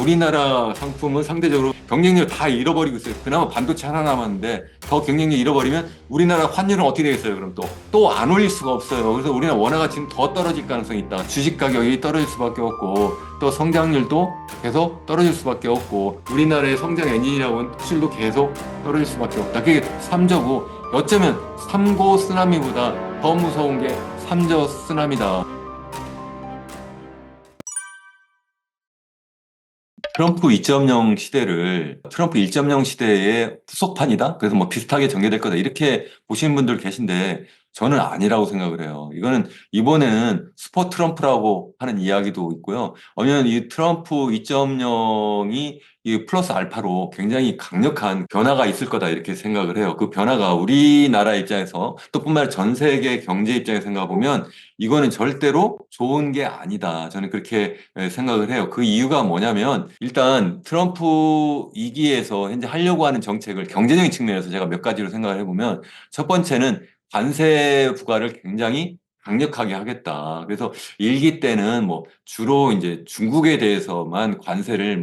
우리나라 상품은 상대적으로 경쟁력 다 잃어버리고 있어요. 그나마 반도체 하나 남았는데 더 경쟁력 잃어버리면 우리나라 환율은 어떻게 되겠어요? 그럼 또 안 올릴 수가 없어요. 그래서 우리나라 원화가 지금 더 떨어질 가능성이 있다. 주식 가격이 떨어질 수밖에 없고 또 성장률도 계속 떨어질 수밖에 없고 우리나라의 성장 엔진이라고는 수출도 계속 떨어질 수밖에 없다. 그게 삼저고 어쩌면 삼고 쓰나미보다 더 무서운 게 삼저 쓰나미다. 트럼프 2.0 시대를 트럼프 1.0 시대의 후속판이다? 그래서 뭐 비슷하게 전개될 거다. 이렇게 보시는 분들 계신데 저는 아니라고 생각을 해요. 이거는 이번에는 슈퍼 트럼프라고 하는 이야기도 있고요. 왜냐하면 이 트럼프 2.0이 이 플러스 알파로 굉장히 강력한 변화가 있을 거다 이렇게 생각을 해요. 그 변화가 우리나라 입장에서 또 뿐만 아니라 전 세계 경제 입장에서 생각해 보면 이거는 절대로 좋은 게 아니다. 저는 그렇게 생각을 해요. 그 이유가 뭐냐면 일단 트럼프 2기에서 현재 하려고 하는 정책을 경제적인 측면에서 제가 몇 가지로 생각을 해보면 첫 번째는 관세 부과를 굉장히 강력하게 하겠다. 그래서 1기 때는 뭐 주로 이제 중국에 대해서만 관세를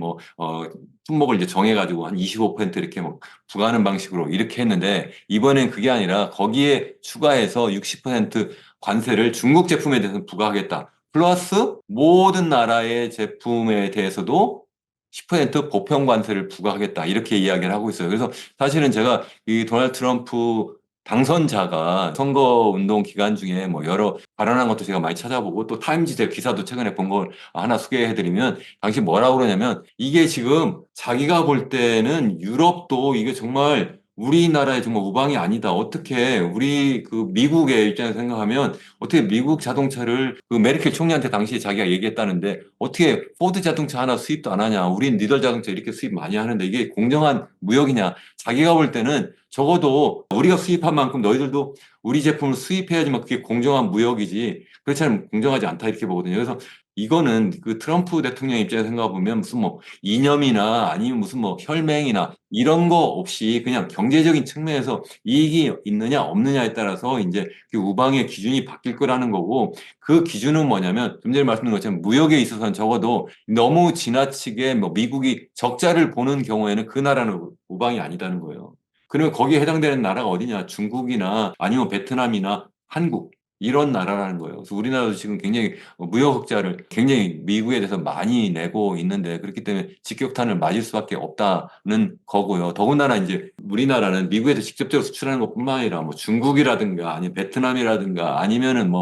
품목을 이제 정해가지고 한 25% 이렇게 뭐 부과하는 방식으로 이렇게 했는데 이번엔 그게 아니라 거기에 추가해서 60% 관세를 중국 제품에 대해서 부과하겠다. 플러스 모든 나라의 제품에 대해서도 10% 보편 관세를 부과하겠다. 이렇게 이야기를 하고 있어요. 그래서 사실은 제가 이 도널드 트럼프 당선자가 선거 운동 기간 중에 뭐 여러 발언한 것도 제가 많이 찾아보고 또 타임지 제 기사도 최근에 본 걸 하나 소개해드리면 당시 뭐라고 그러냐면 이게 지금 자기가 볼 때는 유럽도 이게 정말 우리나라의 정말 우방이 아니다. 어떻게 우리 그 미국의 입장에서 생각하면 어떻게 미국 자동차를 그 메르켈 총리한테 당시에 자기가 얘기했다는데 어떻게 포드 자동차 하나 수입도 안 하냐. 우린 리덜 자동차 이렇게 수입 많이 하는데 이게 공정한 무역이냐. 자기가 볼 때는 적어도 우리가 수입한 만큼 너희들도 우리 제품을 수입해야지만 그게 공정한 무역이지. 그렇지 않으면 공정하지 않다 이렇게 보거든요. 그래서 이거는 그 트럼프 대통령 입장에서 생각해 보면 무슨 뭐 이념이나 아니면 무슨 뭐 혈맹이나 이런 거 없이 그냥 경제적인 측면에서 이익이 있느냐 없느냐에 따라서 이제 그 우방의 기준이 바뀔 거라는 거고 그 기준은 뭐냐면 좀 전에 말씀드린 것처럼 무역에 있어서는 적어도 너무 지나치게 뭐 미국이 적자를 보는 경우에는 그 나라는 우방이 아니다는 거예요. 그러면 거기에 해당되는 나라가 어디냐? 중국이나 아니면 베트남이나 한국 이런 나라라는 거예요. 그래서 우리나라도 지금 굉장히 무역 흑자를 굉장히 미국에 대해서 많이 내고 있는데 그렇기 때문에 직격탄을 맞을 수밖에 없다는 거고요. 더군다나 이제 우리나라는 미국에서 직접적으로 수출하는 것뿐만 아니라 뭐 중국이라든가 아니면 베트남이라든가 아니면은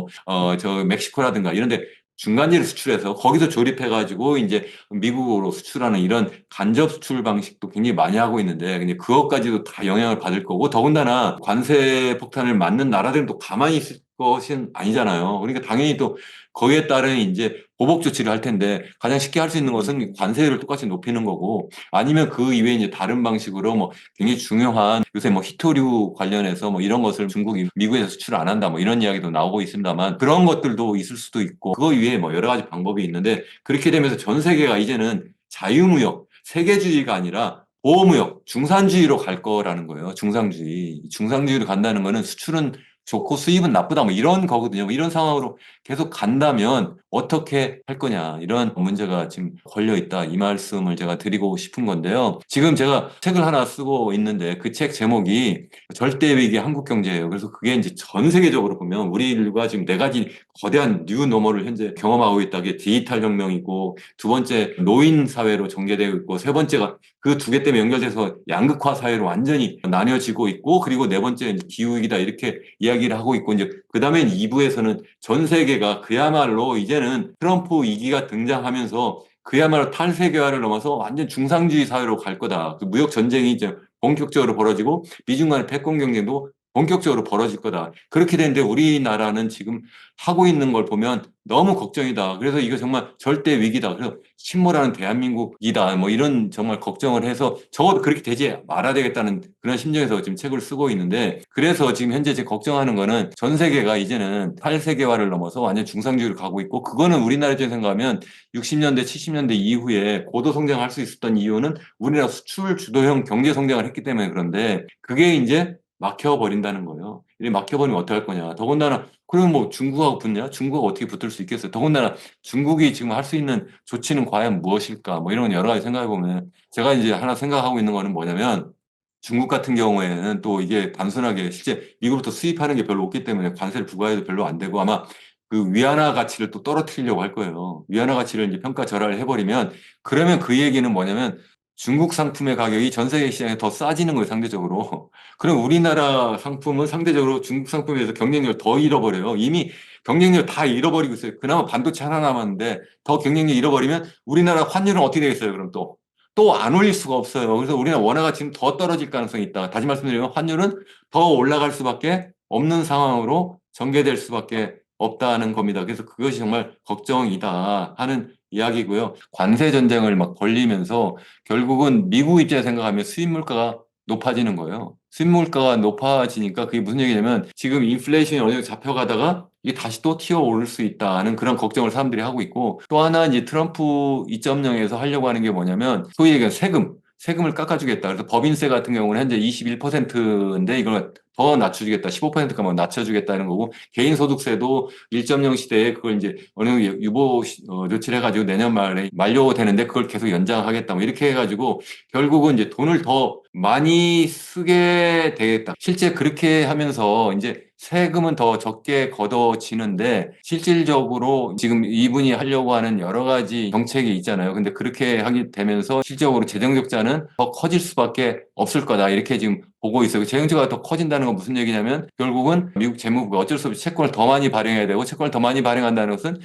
저 멕시코라든가 이런데 중간지를 수출해서 거기서 조립해가지고 이제 미국으로 수출하는 이런 간접 수출 방식도 굉장히 많이 하고 있는데 근데 그것까지도 다 영향을 받을 거고 더군다나 관세 폭탄을 맞는 나라들은 또 가만히 있을 것은 아니잖아요. 그러니까 당연히 또 거기에 따른 이제 보복 조치를 할 텐데 가장 쉽게 할 수 있는 것은 관세를 똑같이 높이는 거고 아니면 그 이외에 이제 다른 방식으로 뭐 굉장히 중요한 요새 뭐 히토류 관련해서 뭐 이런 것을 중국이 미국에서 수출 안 한다 뭐 이런 이야기도 나오고 있습니다만 그런 것들도 있을 수도 있고 그거 이외에 뭐 여러 가지 방법이 있는데 그렇게 되면서 전 세계가 이제는 자유무역, 세계주의가 아니라 보호무역, 중산주의로 갈 거라는 거예요. 중상주의. 중상주의로 간다는 거는 수출은 좋고 수입은 나쁘다 뭐 이런 거거든요. 뭐 이런 상황으로 계속 간다면 어떻게 할 거냐 이런 문제가 지금 걸려 있다 이 말씀을 제가 드리고 싶은 건데요. 지금 제가 책을 하나 쓰고 있는데 그 책 제목이 절대 위기 한국 경제예요. 그래서 그게 이제 전 세계적으로 보면 우리 인류가 지금 네 가지 거대한 뉴 노멀을 현재 경험하고 있다. 게 디지털 혁명이고 두 번째 노인 사회로 전개되고 있고 세 번째가 그 두 개 때문에 연결돼서 양극화 사회로 완전히 나뉘어지고 있고 그리고 네 번째 이제 기후위기다 이렇게 이야기를 하고 있고 이제 그다음에 2부에서는 전 세계가 그야말로 이제는 트럼프 2기가 등장하면서 그야말로 탈세계화를 넘어서 완전 중상주의 사회로 갈 거다. 그 무역 전쟁이 이제 본격적으로 벌어지고 미중 간의 패권 경쟁도 본격적으로 벌어질 거다. 그렇게 되는데 우리나라는 지금 하고 있는 걸 보면 너무 걱정이다. 그래서 이거 정말 절대 위기다. 그래서 침몰하는 대한민국이다. 뭐 이런 정말 걱정을 해서 적어도 그렇게 되지 말아야 되겠다는 그런 심정에서 지금 책을 쓰고 있는데 그래서 지금 현재 제 걱정하는 거는 전 세계가 이제는 탈세계화를 넘어서 완전 중상주의로 가고 있고 그거는 우리나라 입장에서 생각하면 60년대, 70년대 이후에 고도 성장할 수 있었던 이유는 우리나라 수출 주도형 경제 성장을 했기 때문에 그런데 그게 이제 막혀버린다는 거예요. 이렇게 막혀버리면 어떡할 거냐. 더군다나, 그러면 뭐 중국하고 붙냐? 중국하고 어떻게 붙을 수 있겠어요? 더군다나 중국이 지금 할 수 있는 조치는 과연 무엇일까? 뭐 이런 건 여러 가지 생각해 보면 제가 이제 하나 생각하고 있는 거는 뭐냐면 중국 같은 경우에는 또 이게 단순하게 실제 미국부터 수입하는 게 별로 없기 때문에 관세를 부과해도 별로 안 되고 아마 그 위안화 가치를 또 떨어뜨리려고 할 거예요. 위안화 가치를 이제 평가 절하를 해버리면 그러면 그 얘기는 뭐냐면 중국 상품의 가격이 전 세계 시장에 더 싸지는 거예요, 상대적으로. 그럼 우리나라 상품은 상대적으로 중국 상품에 비해서 경쟁력을 더 잃어버려요. 이미 경쟁력 다 잃어버리고 있어요. 그나마 반도체 하나 남았는데 더 경쟁력 잃어버리면 우리나라 환율은 어떻게 되겠어요, 그럼 또? 또 안 올릴 수가 없어요. 그래서 우리나라 원화가 지금 더 떨어질 가능성이 있다. 다시 말씀드리면 환율은 더 올라갈 수밖에 없는 상황으로 전개될 수밖에 없다는 겁니다. 그래서 그것이 정말 걱정이다 하는 이야기고요. 관세 전쟁을 막 벌리면서 결국은 미국 입장에 생각하면 수입 물가가 높아지는 거예요. 수입 물가가 높아지니까 그게 무슨 얘기냐면 지금 인플레이션이 어느 정도 잡혀가다가 이게 다시 또 튀어 오를 수 있다는 그런 걱정을 사람들이 하고 있고 또 하나 이제 트럼프 2.0에서 하려고 하는 게 뭐냐면 소위 얘기하는 세금을 깎아주겠다. 그래서 법인세 같은 경우는 현재 21%인데 이걸 더 낮춰주겠다. 15%까지 낮춰주겠다는 거고 개인소득세도 1.0 시대에 그걸 이제 어느 정도 조치해가지고 내년 말에 만료되는데 그걸 계속 연장하겠다. 뭐 이렇게 해가지고 결국은 이제 돈을 더 많이 쓰게 되겠다. 실제 그렇게 하면서 이제 세금은 더 적게 걷어지는데 실질적으로 지금 이분이 하려고 하는 여러 가지 정책이 있잖아요. 근데 그렇게 하게 되면서 실질적으로 재정 적자는 더 커질 수밖에 없을 거다. 이렇게 지금 보고 있어요. 재정 적자가 더 커진다는 건 무슨 얘기냐면 결국은 미국 재무부가 어쩔 수 없이 채권을 더 많이 발행해야 되고 채권을 더 많이 발행한다는 것은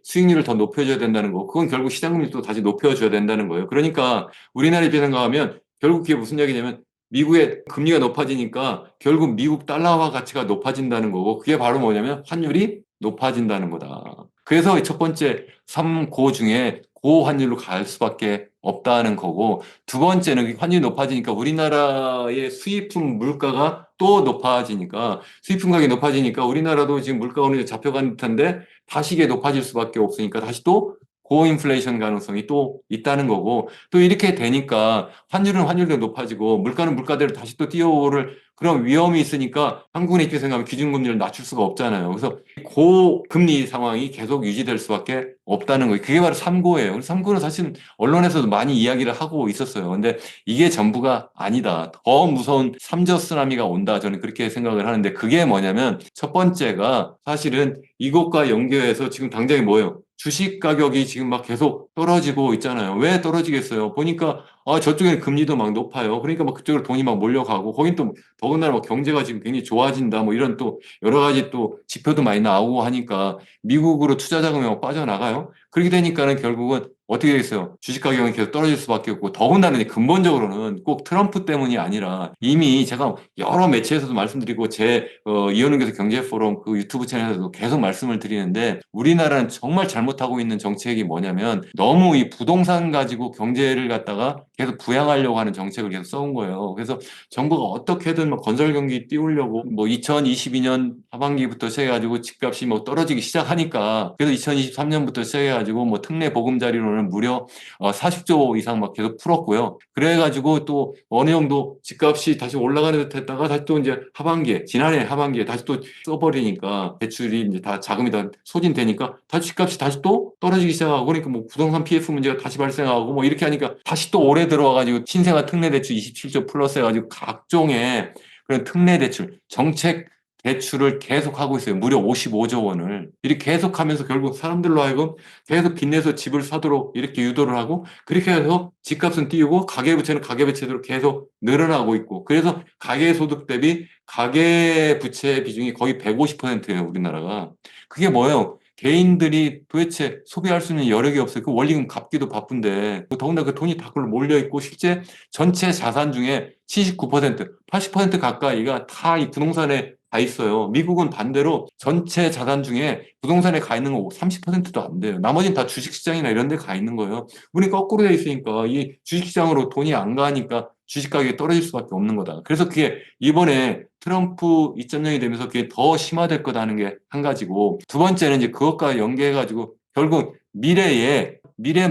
수익률을 더 높여줘야 된다는 거고 그건 결국 시장 금리도 다시 높여줘야 된다는 거예요. 그러니까 우리나라 입장에 생각하면 결국 그게 무슨 얘기냐면 미국의 금리가 높아지니까 결국 미국 달러화 가치가 높아진다는 거고 그게 바로 뭐냐면 환율이 높아진다는 거다. 그래서 첫 번째 3고 중에 고환율로 갈 수밖에 없다는 거고 두 번째는 환율이 높아지니까 우리나라의 수입품 물가가 또 높아지니까 수입품 가격이 높아지니까 우리나라도 지금 물가가 어느 정도 잡혀간 듯한데 다시 이게 높아질 수밖에 없으니까 다시 또 고인플레이션 가능성이 또 있다는 거고 또 이렇게 되니까 환율은 환율대로 높아지고 물가는 물가대로 다시 또 뛰어오를 그런 위험이 있으니까 한국은행 입장에서 생각하면 기준금리를 낮출 수가 없잖아요. 그래서 고금리 상황이 계속 유지될 수밖에 없다는 거예요. 그게 바로 3고예요. 3고는 사실 언론에서도 많이 이야기를 하고 있었어요. 근데 이게 전부가 아니다. 더 무서운 삼저 쓰나미가 온다. 저는 그렇게 생각을 하는데 그게 뭐냐면 첫 번째가 사실은 이것과 연계해서 지금 당장이 뭐예요? 주식 가격이 지금 막 계속 떨어지고 있잖아요. 왜 떨어지겠어요? 보니까 저쪽에는 금리도 막 높아요. 그러니까 막 그쪽으로 돈이 막 몰려가고 거긴 또 더군다나 막 경제가 지금 굉장히 좋아진다. 뭐 이런 또 여러 가지 또 지표도 많이 나오고 하니까 미국으로 투자 자금이 막 빠져나가요. 그렇게 되니까는 결국은 어떻게 되겠어요? 주식 가격은 계속 떨어질 수밖에 없고 더군다나 이제 근본적으로는 꼭 트럼프 때문이 아니라 이미 제가 여러 매체에서도 말씀드리고 제 이현웅교수 경제포럼 그 유튜브 채널에서도 계속 말씀을 드리는데 우리나라는 정말 잘못하고 있는 정책이 뭐냐면 너무 이 부동산 가지고 경제를 갖다가 계속 부양하려고 하는 정책을 계속 써온 거예요. 그래서 정부가 어떻게든 뭐 건설 경기 띄우려고 뭐 2022년 하반기부터 시작해가지고 집값이 뭐 떨어지기 시작하니까 그래서 2023년부터 시작해가지고 뭐 특례 보금자리로는 무려 40조 이상 막 계속 풀었고요. 그래가지고 또 어느 정도 집값이 다시 올라가는 듯 했다가 다시 또 이제 지난해 하반기에 다시 또 써버리니까 대출이 이제 다 자금이 다 소진되니까 다시 집값이 다시 또 떨어지기 시작하고 그러니까 뭐 부동산 PF 문제가 다시 발생하고 뭐 이렇게 하니까 다시 또 올해 들어와가지고 신생아 특례 대출 27조 플러스 해가지고 각종의 그런 특례 대출 정책 대출을 계속 하고 있어요. 무려 55조 원을. 이렇게 계속 하면서 결국 사람들로 하여금 계속 빚내서 집을 사도록 이렇게 유도를 하고 그렇게 해서 집값은 띄우고 가계부채는 가계부채대로 계속 늘어나고 있고 그래서 가계소득 대비 가계부채 비중이 거의 150%예요. 우리나라가. 그게 뭐예요? 개인들이 도대체 소비할 수 있는 여력이 없어요. 그 원리금 갚기도 바쁜데 더군다나 그 돈이 다 그걸로 몰려있고 실제 전체 자산 중에 79%, 80% 가까이가 다 이 부동산에 가 있어요. 미국은 반대로 전체 자산 중에 부동산에 가 있는 거 30%도 안 돼요. 나머지는 다 주식시장이나 이런 데 가 있는 거예요. 우리 거꾸로 돼 있으니까 이 주식시장으로 돈이 안 가니까 주식 가격이 떨어질 수밖에 없는 거다. 그래서 그게 이번에 트럼프 2.0이 되면서 그게 더 심화될 거다는 게 한 가지고 두 번째는 이제 그것과 연계해가지고 결국 미래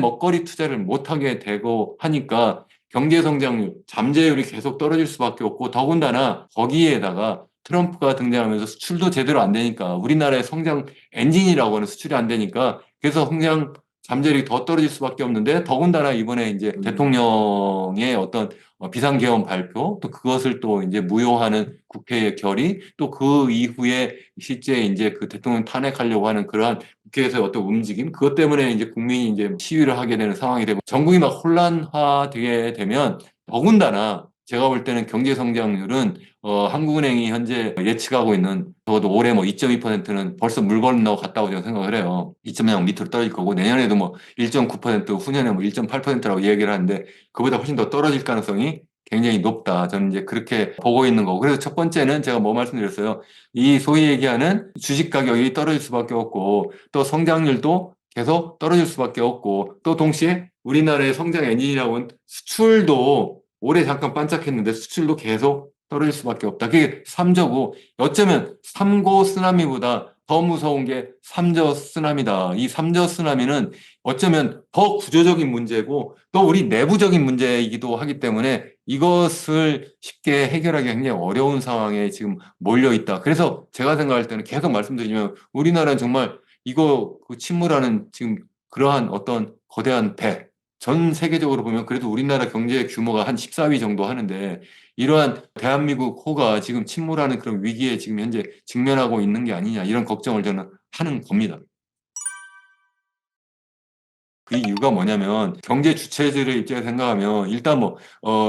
먹거리 투자를 못하게 되고 하니까 경제 성장률, 잠재율이 계속 떨어질 수밖에 없고 더군다나 거기에다가 트럼프가 등장하면서 수출도 제대로 안 되니까 우리나라의 성장 엔진이라고 하는 수출이 안 되니까 그래서 성장 잠재력이 더 떨어질 수밖에 없는데 더군다나 이번에 이제 대통령의 어떤 비상계엄 발표 또 그것을 또 이제 무효하는 국회의 결의 또 그 이후에 실제 이제 그 대통령 탄핵하려고 하는 그러한 국회에서의 어떤 움직임 그것 때문에 이제 국민이 이제 시위를 하게 되는 상황이 되고 전국이 막 혼란화되게 되면 더군다나 제가 볼 때는 경제 성장률은 한국은행이 현재 예측하고 있는 적어도 올해 뭐 2.2%는 벌써 물 건너 갔다고 저는 생각을 해요. 2.0 밑으로 떨어질 거고 내년에도 뭐 1.9% 후년에 뭐 1.8%라고 이야기를 하는데 그보다 훨씬 더 떨어질 가능성이 굉장히 높다. 저는 이제 그렇게 보고 있는 거고. 그래서 첫 번째는 제가 뭐 말씀드렸어요. 이 소위 얘기하는 주식 가격이 떨어질 수밖에 없고 또 성장률도 계속 떨어질 수밖에 없고 또 동시에 우리나라의 성장 엔진이라고는 수출도 올해 잠깐 반짝했는데 수출도 계속 떨어질 수밖에 없다. 그게 삼저고 어쩌면 삼고 쓰나미보다 더 무서운 게 삼저 쓰나미다. 이 삼저 쓰나미는 어쩌면 더 구조적인 문제고 또 우리 내부적인 문제이기도 하기 때문에 이것을 쉽게 해결하기 굉장히 어려운 상황에 지금 몰려 있다. 그래서 제가 생각할 때는 계속 말씀드리면 우리나라는 정말 이거 그 침몰하는 지금 그러한 어떤 거대한 배, 전 세계적으로 보면 그래도 우리나라 경제 규모가 한 14위 정도 하는데 이러한 대한민국 호가 지금 침몰하는 그런 위기에 지금 현재 직면하고 있는 게 아니냐 이런 걱정을 저는 하는 겁니다. 그 이유가 뭐냐면 경제 주체들의 입장에서 생각하면 일단 뭐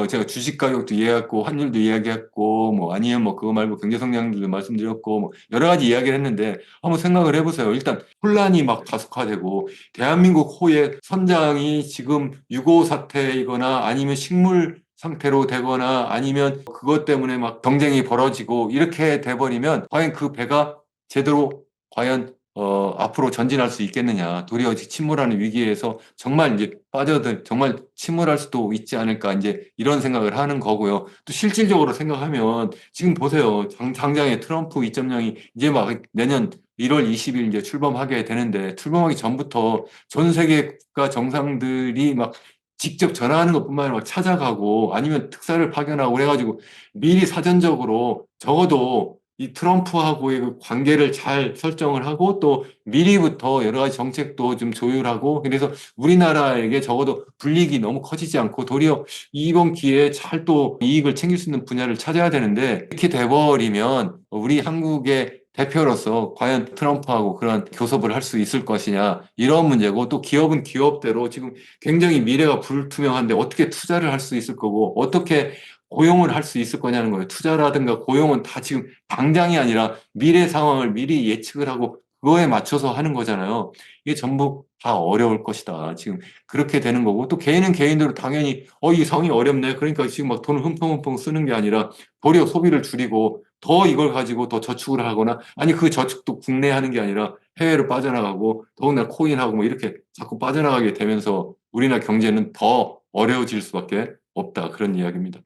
제가 주식 가격도 이해했고 환율도 이야기했고 뭐 아니면 뭐 그거 말고 경제 성장률도 말씀드렸고 뭐 여러 가지 이야기를 했는데 한번 생각을 해보세요. 일단 혼란이 막 가속화되고 대한민국 호의 선장이 지금 유고 사태이거나 아니면 식물 상태로 되거나 아니면 그것 때문에 막 경쟁이 벌어지고 이렇게 돼버리면 과연 그 배가 제대로 과연 앞으로 전진할 수 있겠느냐. 도리어 침몰하는 위기에서 정말 이제 정말 침몰할 수도 있지 않을까. 이제 이런 생각을 하는 거고요. 또 실질적으로 생각하면 지금 보세요. 당장에 트럼프 2.0이 이제 막 내년 1월 20일 이제 출범하게 되는데 출범하기 전부터 전 세계 국가 정상들이 막 직접 전화하는 것뿐만 아니라 막 찾아가고 아니면 특사를 파견하고 그래가지고 미리 사전적으로 적어도 이 트럼프하고의 그 관계를 잘 설정을 하고 또 미리부터 여러 가지 정책도 좀 조율하고 그래서 우리나라에게 적어도 불이익이 너무 커지지 않고 도리어 이번 기회에 잘 또 이익을 챙길 수 있는 분야를 찾아야 되는데 이렇게 돼버리면 우리 한국의 대표로서 과연 트럼프하고 그런 교섭을 할 수 있을 것이냐 이런 문제고 또 기업은 기업대로 지금 굉장히 미래가 불투명한데 어떻게 투자를 할 수 있을 거고 어떻게 고용을 할 수 있을 거냐는 거예요. 투자라든가 고용은 다 지금 당장이 아니라 미래 상황을 미리 예측을 하고 그거에 맞춰서 하는 거잖아요. 이게 전부 다 어려울 것이다. 지금 그렇게 되는 거고 또 개인은 개인대로 당연히 이 상황이 어렵네. 그러니까 지금 막 돈을 흠펑흠펑 쓰는 게 아니라 도리어 소비를 줄이고 더 이걸 가지고 더 저축을 하거나 아니 그 저축도 국내에 하는 게 아니라 해외로 빠져나가고 더군다나 코인하고 뭐 이렇게 자꾸 빠져나가게 되면서 우리나라 경제는 더 어려워질 수밖에 없다. 그런 이야기입니다.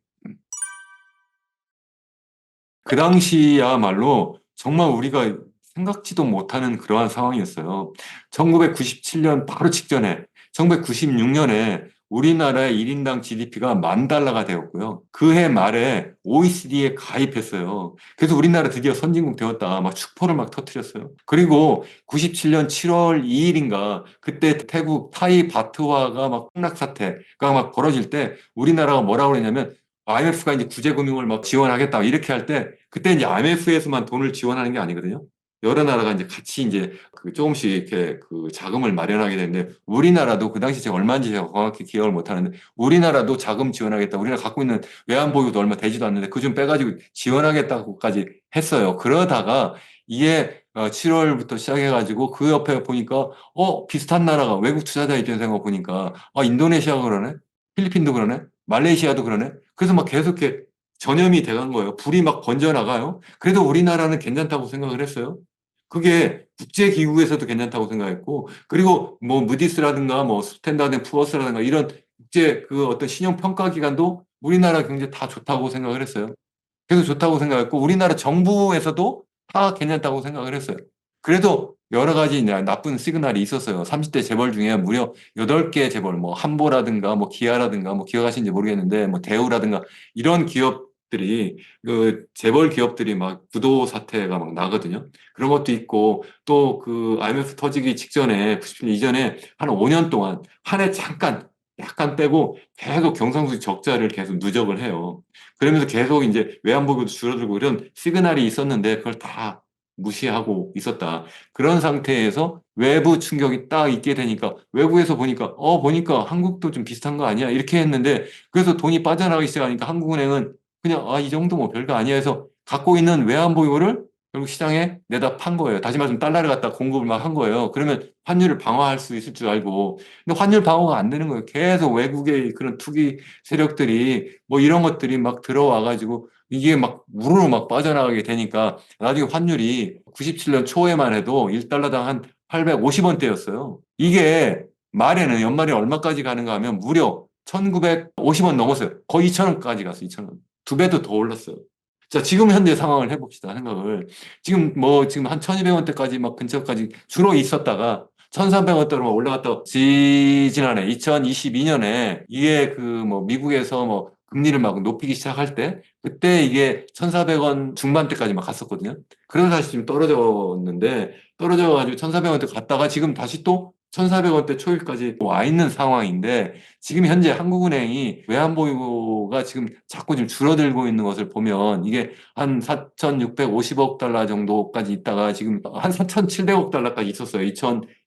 그 당시야말로 정말 우리가 생각지도 못하는 그러한 상황이었어요. 1997년 바로 직전에 1996년에 우리나라의 1인당 GDP가 $10,000가 되었고요. 그 해 말에 OECD에 가입했어요. 그래서 우리나라 드디어 선진국 되었다. 막 축포를 막 터뜨렸어요. 그리고 97년 7월 2일인가 그때 태국 타이 바트화가 막 폭락 사태가 막 벌어질 때 우리나라가 뭐라고 그랬냐면 IMF가 이제 구제금융을 막 지원하겠다 이렇게 할 때 그때 이제 IMF에서만 돈을 지원하는 게 아니거든요. 여러 나라가 이제 같이 이제 그 조금씩 이렇게 그 자금을 마련하게 되는데 우리나라도 그 당시 제가 얼마인지 제가 정확히 기억을 못 하는데 우리나라도 자금 지원하겠다. 우리나라 갖고 있는 외환 보유도 얼마 되지도 않는데 그 좀 빼가지고 지원하겠다고까지 했어요. 그러다가 이게 7월부터 시작해가지고 그 옆에 보니까 비슷한 나라가 외국 투자자 입장에서 생각 보니까 인도네시아가 그러네. 필리핀도 그러네. 말레이시아도 그러네. 그래서 막 계속 이렇게 전염이 돼간 거예요. 불이 막 번져나가요. 그래도 우리나라는 괜찮다고 생각을 했어요. 그게 국제기구에서도 괜찮다고 생각했고, 그리고 뭐 무디스라든가 뭐 스탠다드 푸어스라든가 이런 국제 그 어떤 신용평가기관도 우리나라 경제 다 좋다고 생각을 했어요. 그래서 좋다고 생각했고, 우리나라 정부에서도 다 괜찮다고 생각을 했어요. 그래도 여러 가지 나쁜 시그널이 있었어요. 30대 재벌 중에 무려 8개 재벌, 뭐 한보라든가 뭐 기아라든가 뭐 기억하시는지 모르겠는데 뭐 대우라든가 이런 기업들이 그 재벌 기업들이 막 부도 사태가 막 나거든요. 그런 것도 있고 또 그 IMF 터지기 직전에 90년 이전에 한 5년 동안 한 해 잠깐 약간 빼고 계속 경상수지 적자를 계속 누적을 해요. 그러면서 계속 이제 외환보고도 줄어들고 이런 시그널이 있었는데 그걸 다 무시하고 있었다. 그런 상태에서 외부 충격이 딱 있게 되니까 외국에서 보니까 한국도 좀 비슷한 거 아니야? 이렇게 했는데 그래서 돈이 빠져나가기 시작하니까 한국은행은 그냥 이 정도 뭐 별거 아니야 해서 갖고 있는 외환 보유고를 결국 시장에 내다 판 거예요. 다시 말해서 달러를 갖다 공급을 막 한 거예요. 그러면 환율을 방어할 수 있을 줄 알고 근데 환율 방어가 안 되는 거예요. 계속 외국의 그런 투기 세력들이 뭐 이런 것들이 막 들어와 가지고 이게 막 우르르 막 빠져나가게 되니까 나중에 환율이 97년 초에만 해도 1달러당 한 850원대였어요. 이게 말에는 연말에 얼마까지 가는가 하면 무려 1950원 넘었어요. 거의 2,000원까지 갔어요. 2,000원. 두 배도 더 올랐어요. 자, 지금 현재 상황을 해봅시다. 생각을. 지금 한 1,200원대까지 막 근처까지 주로 있었다가 1,300원대로 올라갔다 지난해 2022년에 이게 그 뭐 미국에서 뭐 금리를 막 높이기 시작할 때 그때 이게 1,400원 중반대까지 막 갔었거든요. 그래서 다시 지금 떨어졌는데 떨어져가지고 1,400원대 갔다가 지금 다시 또 1,400원대 초입까지 와 있는 상황인데 지금 현재 한국은행이 외환보유고가 지금 자꾸 좀 줄어들고 있는 것을 보면 이게 한 4,650억 달러 정도까지 있다가 지금 한 4,700억 달러까지 있었어요.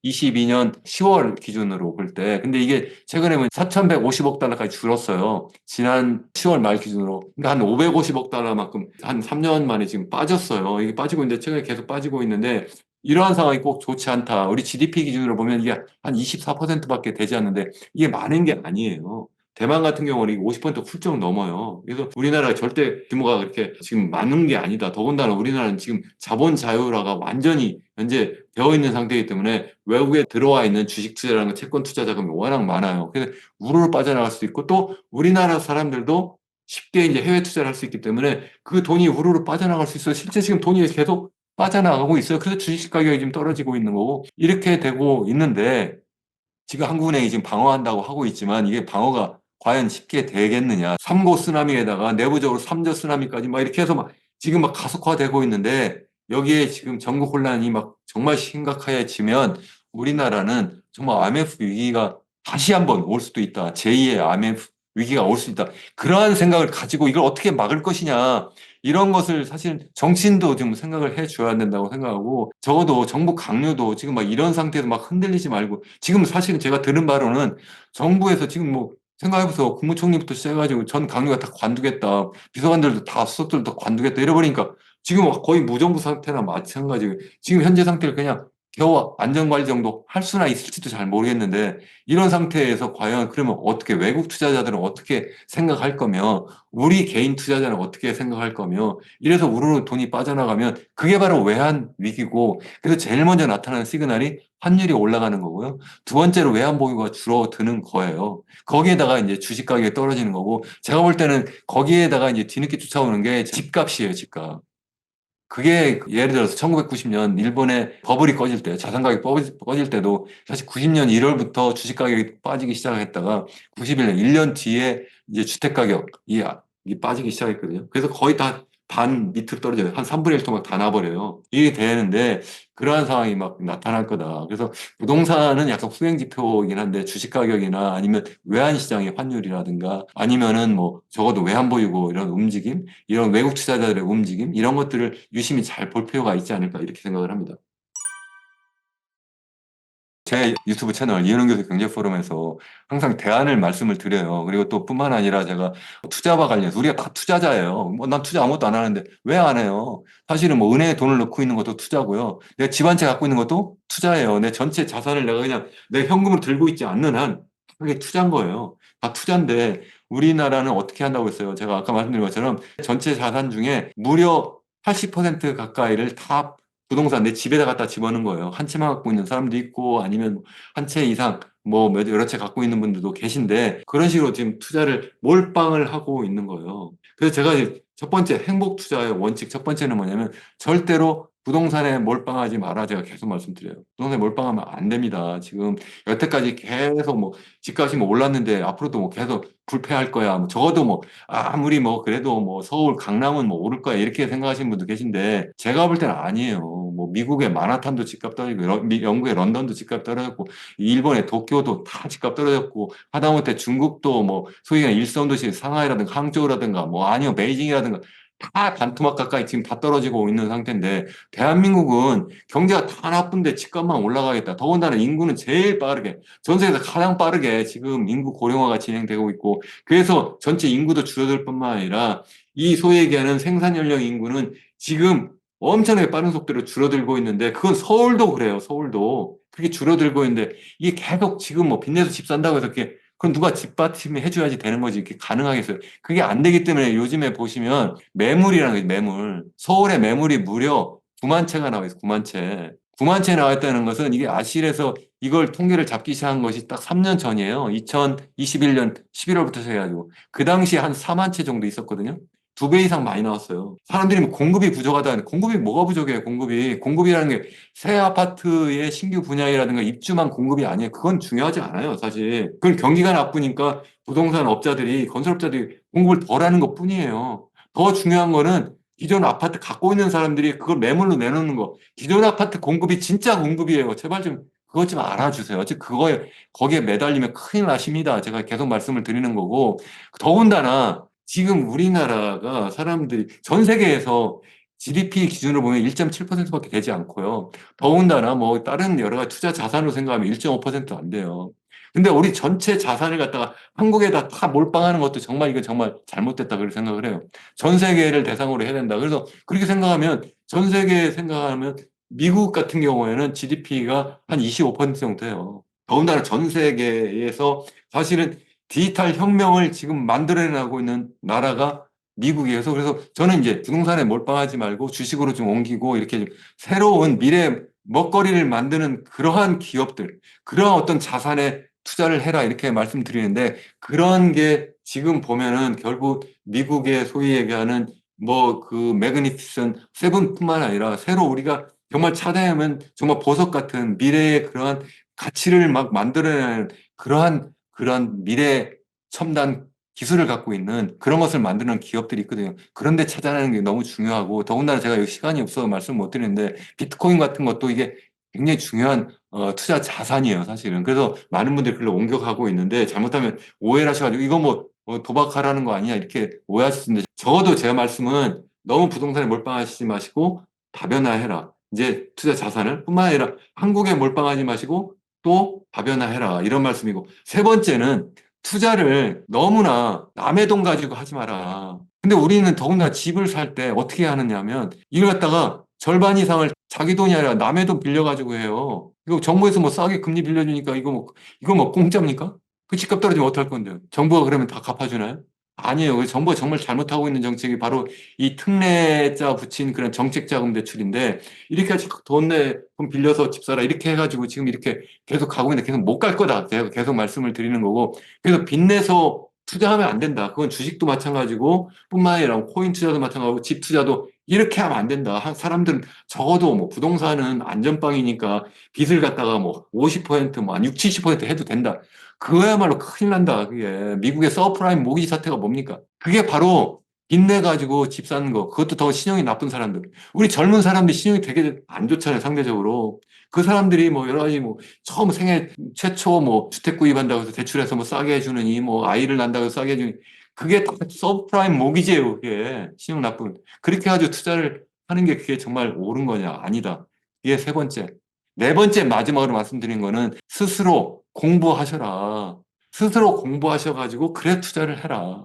2022년 10월 기준으로 볼 때. 근데 이게 최근에 보면 4,150억 달러까지 줄었어요. 지난 10월 말 기준으로. 그러니까 한 550억 달러만큼 한 3년 만에 지금 빠졌어요. 이게 빠지고 있는데 최근에 계속 빠지고 있는데 이러한 상황이 꼭 좋지 않다. 우리 GDP 기준으로 보면 이게 한 24%밖에 되지 않는데 이게 많은 게 아니에요. 대만 같은 경우는 50% 훌쩍 넘어요. 그래서 우리나라 절대 규모가 그렇게 지금 많은 게 아니다. 더군다나 우리나라는 지금 자본 자유화가 완전히 현재 되어 있는 상태이기 때문에 외국에 들어와 있는 주식 투자라는 건 채권 투자 자금이 워낙 많아요. 그래서 우르르 빠져나갈 수도 있고 또 우리나라 사람들도 쉽게 이제 해외 투자를 할 수 있기 때문에 그 돈이 우르르 빠져나갈 수 있어요. 실제 지금 돈이 계속 빠져나가고 있어요. 그래서 주식 가격이 지금 떨어지고 있는 거고 이렇게 되고 있는데 지금 한국은행이 지금 방어한다고 하고 있지만 이게 방어가 과연 쉽게 되겠느냐. 3고 쓰나미에다가 내부적으로 3저 쓰나미까지 막 이렇게 해서 막 지금 막 가속화되고 있는데 여기에 지금 전국 혼란이 막 정말 심각해지면 우리나라는 정말 IMF 위기가 다시 한번 올 수도 있다. 제2의 IMF 위기가 올 수 있다. 그러한 생각을 가지고 이걸 어떻게 막을 것이냐. 이런 것을 사실 정치인도 좀 생각을 해 줘야 된다고 생각하고 적어도 정부 강요도 지금 막 이런 상태에서 막 흔들리지 말고 지금 사실은 제가 들은 바로는 정부에서 지금 뭐 생각해보세요. 국무총리부터 시작해가지고 전 강요가 다 관두겠다. 비서관들도 다 수석들도 관두겠다. 이래버리니까 지금 거의 무정부 상태나 마찬가지예요. 지금 현재 상태를 그냥 겨우 안전관리 정도 할 수나 있을지도 잘 모르겠는데 이런 상태에서 과연 그러면 어떻게 외국 투자자들은 어떻게 생각할 거며 우리 개인 투자자는 어떻게 생각할 거며 이래서 우르르 돈이 빠져나가면 그게 바로 외환 위기고 그래서 제일 먼저 나타나는 시그널이 환율이 올라가는 거고요. 두 번째로 외환 보유고가 줄어드는 거예요. 거기에다가 이제 주식 가격이 떨어지는 거고 제가 볼 때는 거기에다가 이제 뒤늦게 쫓아오는 게 집값이에요, 집값. 그게 예를 들어서 1990년 일본의 버블이 꺼질 때, 자산 가격이 꺼질 때도 사실 90년 1월부터 주식 가격이 빠지기 시작했다가 91년, 1년 뒤에 이제 주택 가격이 빠지기 시작했거든요. 그래서 거의 다 반 밑으로 떨어져요. 한 3분의 1 토막 다 나버려요. 이게 되는데 그러한 상황이 막 나타날 거다. 그래서 부동산은 약간 후행 지표이긴 한데 주식 가격이나 아니면 외환 시장의 환율이라든가 아니면은 뭐 적어도 외환 보유고 이런 움직임 이런 외국 투자자들의 움직임 이런 것들을 유심히 잘 볼 필요가 있지 않을까 이렇게 생각을 합니다. 제 유튜브 채널 이현우 교수 경제포럼에서 항상 대안을 말씀을 드려요. 그리고 또 뿐만 아니라 제가 투자와 관련해서 우리가 다 투자자예요. 뭐 난 투자 아무것도 안 하는데 왜 안 해요? 사실은 뭐 은행에 돈을 넣고 있는 것도 투자고요. 내가 집 한 채 갖고 있는 것도 투자예요. 내 전체 자산을 내가 그냥 내 현금으로 들고 있지 않는 한 그게 투자인 거예요. 다 투자인데 우리나라는 어떻게 한다고 했어요? 제가 아까 말씀드린 것처럼 전체 자산 중에 무려 80% 가까이를 다 부동산 내 집에다 갖다 집어넣은 거예요. 한 채만 갖고 있는 사람도 있고 아니면 한 채 이상 뭐 여러 채 갖고 있는 분들도 계신데 그런 식으로 지금 투자를 몰빵을 하고 있는 거예요. 그래서 제가 이제 첫 번째 행복 투자의 원칙 첫 번째는 뭐냐면 절대로 부동산에 몰빵하지 마라 제가 계속 말씀드려요. 부동산에 몰빵하면 안 됩니다. 지금 여태까지 계속 뭐 집값이 뭐 올랐는데 앞으로도 뭐 계속 불패할 거야. 뭐 적어도 뭐 아무리 뭐 그래도 뭐 서울 강남은 뭐 오를 거야 이렇게 생각하시는 분도 계신데 제가 볼 때는 아니에요. 뭐 미국의 마나탄도 집값 떨어지고 영국의 런던도 집값 떨어졌고 일본의 도쿄도 다 집값 떨어졌고 하다못해 중국도 뭐 소위 말하는 일선도시 상하이라든가 항저우라든가 뭐 아니면 베이징이라든가 다 반토막 가까이 지금 다 떨어지고 있는 상태인데 대한민국은 경제가 다 나쁜데 집값만 올라가겠다. 더군다나 인구는 제일 빠르게 전 세계에서 가장 빠르게 지금 인구 고령화가 진행되고 있고 그래서 전체 인구도 줄어들 뿐만 아니라 이 소위 얘기하는 생산 연령 인구는 지금 엄청나게 빠른 속도로 줄어들고 있는데 그건 서울도 그래요. 서울도 그게 줄어들고 있는데 이게 계속 지금 뭐 빚내서 집 산다고 해서 이렇게 그럼 누가 뒷받침이 해줘야지 되는 거지. 이렇게 가능하겠어요. 그게 안 되기 때문에 요즘에 보시면 매물이라는 게 매물. 서울의 매물이 무려 9만 채가 나와 있어요. 9만 채. 9만 채 나와 있다는 것은 이게 아실에서 이걸 통계를 잡기 시작한 것이 딱 3년 전이에요. 2021년 11월부터 시작해가지고. 그 당시에 한 4만 채 정도 있었거든요. 2배 이상 많이 나왔어요. 사람들이 뭐 공급이 부족하다는 공급이 뭐가 부족해요? 공급이라는 게 새 아파트의 신규 분양이라든가 입주만 공급이 아니에요. 그건 중요하지 않아요, 사실. 그건 경기가 나쁘니까 부동산 업자들이 건설업자들이 공급을 덜 하는 것뿐이에요. 더 중요한 거는 기존 아파트 갖고 있는 사람들이 그걸 매물로 내놓는 거. 기존 아파트 공급이 진짜 공급이에요. 제발 좀 그것 좀 알아주세요. 즉 그거에 거기에 매달리면 큰일 나십니다. 제가 계속 말씀을 드리는 거고 더군다나 지금 우리나라가 사람들이 전 세계에서 GDP 기준으로 보면 1.7%밖에 되지 않고요. 더군다나 뭐 다른 여러 가지 투자 자산으로 생각하면 1.5%도 안 돼요. 근데 우리 전체 자산을 갖다가 한국에다 다 몰빵하는 것도 정말 이거 정말 잘못됐다 그렇게 생각을 해요. 전 세계를 대상으로 해야 된다. 그래서 그렇게 생각하면 전 세계 생각하면 미국 같은 경우에는 GDP가 한 25% 정도 돼요. 더군다나 전 세계에서 사실은 디지털 혁명을 지금 만들어내고 있는 나라가 미국이어서 그래서 저는 이제 부동산에 몰빵하지 말고 주식으로 좀 옮기고 이렇게 좀 새로운 미래 먹거리를 만드는 그러한 기업들, 그러한 어떤 자산에 투자를 해라 이렇게 말씀드리는데 그런 게 지금 보면은 결국 미국의 소위 얘기하는 뭐 그 매그니피션 세븐뿐만 아니라 새로 우리가 정말 찾아내면 정말 보석 같은 미래의 그러한 가치를 막 만들어내는 그러한 미래 첨단 기술을 갖고 있는 그런 것을 만드는 기업들이 있거든요. 그런데 찾아내는 게 너무 중요하고 더군다나 제가 여기 시간이 없어서 말씀 못 드리는데 비트코인 같은 것도 이게 굉장히 중요한 투자 자산이에요, 사실은. 그래서 많은 분들이 그걸로 옮겨가고 있는데 잘못하면 오해를 하셔가지고 이거 뭐 도박하라는 거 아니야 이렇게 오해하실 수 있는데 적어도 제 말씀은 너무 부동산에 몰빵하시지 마시고 다변화해라. 이제 투자 자산을 뿐만 아니라 한국에 몰빵하지 마시고 또 다변화해라 이런 말씀이고 세 번째는 투자를 너무나 남의 돈 가지고 하지 마라. 근데 우리는 더군다나 집을 살 때 어떻게 하느냐면 이걸 갖다가 절반 이상을 자기 돈이 아니라 남의 돈 빌려가지고 해요. 이거 정부에서 뭐 싸게 금리 빌려주니까 이거 뭐 공짜입니까? 그 집값 떨어지면 어떡할 건데요? 정부가 그러면 다 갚아주나요? 아니에요. 그 정부가 정말 잘못하고 있는 정책이 바로 이 특례자 붙인 그런 정책 자금 대출인데 이렇게 해서 돈 빌려서 집 사라 이렇게 해가지고 지금 이렇게 계속 가고 있는데 계속 못 갈 거다. 제가 계속 말씀을 드리는 거고 그래서 빚내서 투자하면 안 된다. 그건 주식도 마찬가지고 뿐만 아니라 코인 투자도 마찬가지고 집 투자도 이렇게 하면 안 된다. 사람들은 적어도 뭐 부동산은 안전빵이니까 빚을 갖다가 뭐 50%, 뭐 60, 70% 해도 된다. 그거야말로 큰일 난다. 그게 미국의 서프라임 모기지 사태가 뭡니까? 그게 바로 빚내가지고 집 사는 거. 그것도 더 신용이 나쁜 사람들. 우리 젊은 사람들이 신용이 되게 안 좋잖아요, 상대적으로. 그 사람들이 뭐 여러 가지 뭐 처음 생애 최초 뭐 주택 구입한다고 해서 대출해서 뭐 싸게 해주느니 뭐 아이를 낳는다고 해서 싸게 해주니 그게 다 서브프라임 모기지예요, 그게. 신용 나쁜. 그렇게 해가지고 투자를 하는 게 그게 정말 옳은 거냐? 아니다. 이게 세 번째. 네 번째 마지막으로 말씀드린 거는 스스로 공부하셔라. 스스로 공부하셔가지고 그래 투자를 해라.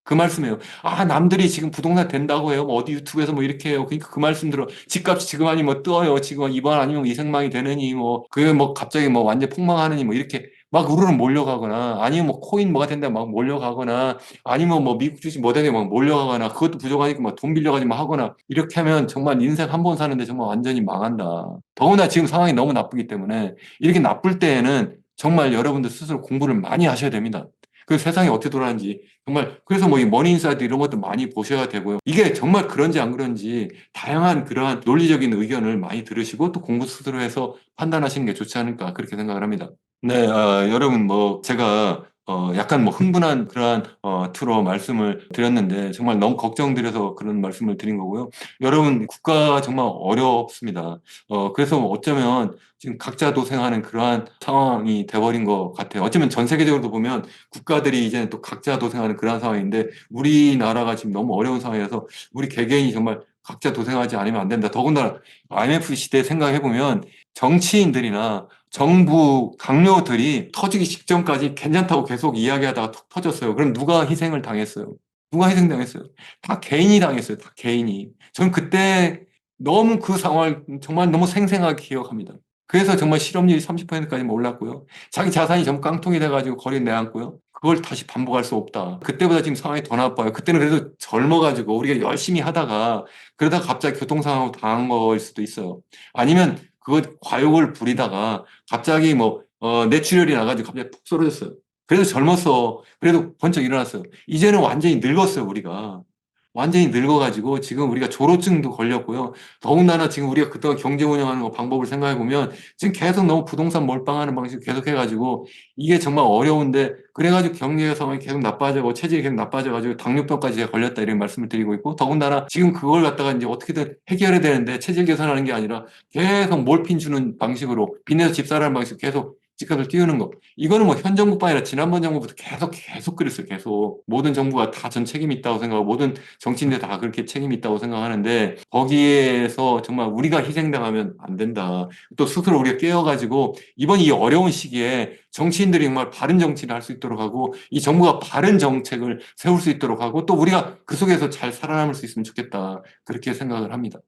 그 말씀이에요. 아, 남들이 지금 부동산 된다고 해요. 뭐 어디 유튜브에서 뭐 이렇게 해요. 그러니까 그 말씀 들어. 집값이 지금 아니 뭐 떠요. 지금 이번 아니면 이생망이 되느니 뭐 그게 뭐 갑자기 뭐 완전 폭망하느니 뭐 이렇게 막 우르르 몰려가거나 아니면 뭐 코인 뭐가 된다 막 몰려가거나 아니면 뭐 미국 주식 뭐 되게 막 몰려가거나 그것도 부족하니까 막 돈 빌려가지고 막 하거나 이렇게 하면 정말 인생 한 번 사는데 정말 완전히 망한다. 더구나 지금 상황이 너무 나쁘기 때문에 이렇게 나쁠 때에는 정말 여러분들 스스로 공부를 많이 하셔야 됩니다. 그 세상이 어떻게 돌아가는지 정말 그래서 뭐 이 머니인사이드 이런 것도 많이 보셔야 되고요. 이게 정말 그런지 안 그런지 다양한 그러한 논리적인 의견을 많이 들으시고 또 공부 스스로 해서 판단하시는 게 좋지 않을까 그렇게 생각을 합니다. 네, 여러분 뭐 제가 약간 뭐 흥분한 그러한 투로 말씀을 드렸는데 정말 너무 걱정드려서 그런 말씀을 드린 거고요. 여러분 국가 정말 어렵습니다. 그래서 어쩌면 지금 각자 도생하는 그러한 상황이 돼버린 것 같아요. 어쩌면 전 세계적으로도 보면 국가들이 이제는 또 각자 도생하는 그러한 상황인데 우리나라가 지금 너무 어려운 상황이라서 우리 개개인이 정말 각자 도생하지 않으면 안 된다. 더군다나 IMF 시대 생각해보면 정치인들이나 정부 강요들이 터지기 직전까지 괜찮다고 계속 이야기하다가 툭 터졌어요. 그럼 누가 희생을 당했어요? 누가 희생당했어요? 다 개인이 당했어요. 다 개인이. 저는 그때 너무 그 상황을 정말 너무 생생하게 기억합니다. 그래서 정말 실업률이 30%까지 올랐고요. 자기 자산이 전부 깡통이 돼가지고 거리에 내앉고요. 그걸 다시 반복할 수 없다. 그때보다 지금 상황이 더 나빠요. 그때는 그래도 젊어가지고 우리가 열심히 하다가 그러다가 갑자기 교통사고 당한 거일 수도 있어요. 아니면 그거 과욕을 부리다가 갑자기 뭐 뇌출혈이 나가지고 갑자기 푹 쓰러졌어요. 그래도 젊었어. 그래도 번쩍 일어났어요. 이제는 완전히 늙었어요, 우리가. 완전히 늙어가지고 지금 우리가 졸업증도 걸렸고요. 더군다나 지금 우리가 그동안 경제 운영하는 거 방법을 생각해 보면 지금 계속 너무 부동산 몰빵하는 방식 계속 해가지고 이게 정말 어려운데 그래가지고 경제 상황이 계속 나빠지고 체질이 계속 나빠져가지고 당뇨병까지 제가 걸렸다 이런 말씀을 드리고 있고 더군다나 지금 그걸 갖다가 이제 어떻게든 해결해야 되는데 체질 개선하는 게 아니라 계속 몰핀 주는 방식으로 빚내서 집 사라는 방식으로 계속 집값을 띄우는 거. 이거는 뭐 현 정부뿐 아니라 지난번 정부부터 계속 그랬어요. 계속. 모든 정부가 다 전 책임이 있다고 생각하고 모든 정치인들 다 그렇게 책임이 있다고 생각하는데 거기에서 정말 우리가 희생당하면 안 된다. 또 스스로 우리가 깨어가지고 이번 이 어려운 시기에 정치인들이 정말 바른 정치를 할 수 있도록 하고 이 정부가 바른 정책을 세울 수 있도록 하고 또 우리가 그 속에서 잘 살아남을 수 있으면 좋겠다. 그렇게 생각을 합니다.